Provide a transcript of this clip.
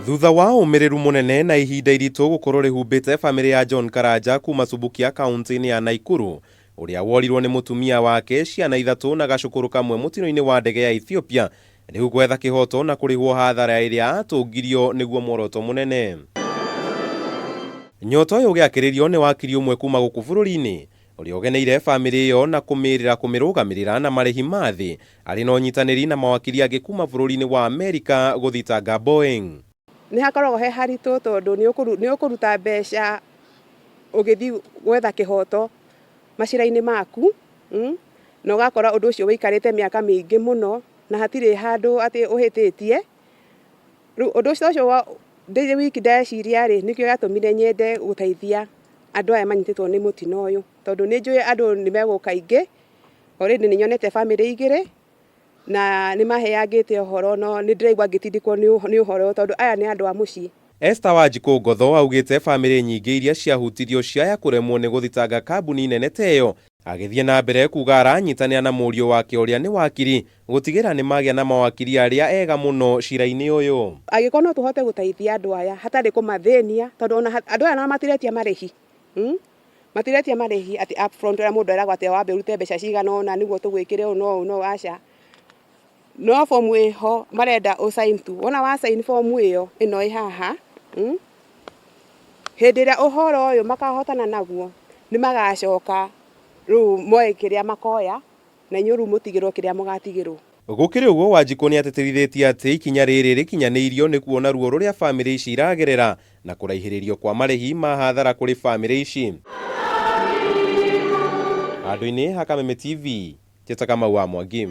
Thutha wa umireru munene na ihinda iritu gukorwo rihumbite family ya John Karanja kuma Subukia kaunti-ini ya Naikuru, uria worirwo ni mutumia wake, ciana ithatu na gacukuru kamwe mutino-ini wa ndege ya Ethiopia, riu gwetha kihoto na kurihwo hathara iria atungirio niguo mworoto munene. Nyoto uyu ugiakiririo ni wakiri umwe kuma guku bururi-ini uria ugeneire family iyo na kumirira kumirugamirira na marihi mathi ari no nyitaniri na mawakiri angi kuma bururi-ini wa Amerika guthitanga Boeing. Ni hakoragwo he haritu tondu ni ukuruta mbeca ugithi gwetha kihoto macira-ini maku na ugakora undu ucio wikarite miaka mingi muno na hatire handu ati uhititie. Undu ucio ndiri wiki ndeciria nikio gatumire nyende guteithia andu aya manyititwo ni mutino uyu tondu ni njui andu ni meguka ingi already ni nyonete family igiri na ni maheyangite uhoro no ni ndiraigwa ngitindikwo ni uhoro tondu aya ni andu a mucii. Esther Wanjiku Ngotho augite family nyingi iria ciahutirio ciaya kuremwo ni guthitanga kambuni nene teyo, agithie na mbere kuga aranyitanira na murio wake uria ni wakiri gutigira ni magia na mawakiri aria ega muno cira-ini uyu. Agiko no tuhote guteithia andu aya hatari kumathenia tondu ona andu aya no matiretia marihi matiretia marihi ati upfront ria mundu eragwo ati wambe urute mbeca cigana ona niguo tugwikire no aca no form iho marenda o sign tu ona wa sign form iyo ino ihaha hindi ria uhoro uyu makahotana naguo ni magacoka riu moe kiria makoya na inyuru mutigirwo kiria mugatigirwo. Gukiri uguo Wanjiku ni ateterithitie ati ikinya riri rikinyaniirio ni kuona ruo ruria family ici iragerera na kuraihiririo kwa marihi ma hathara kuri family ici. Andu-ini ha Kameme TV, Njeta Kamau wa Mwangi.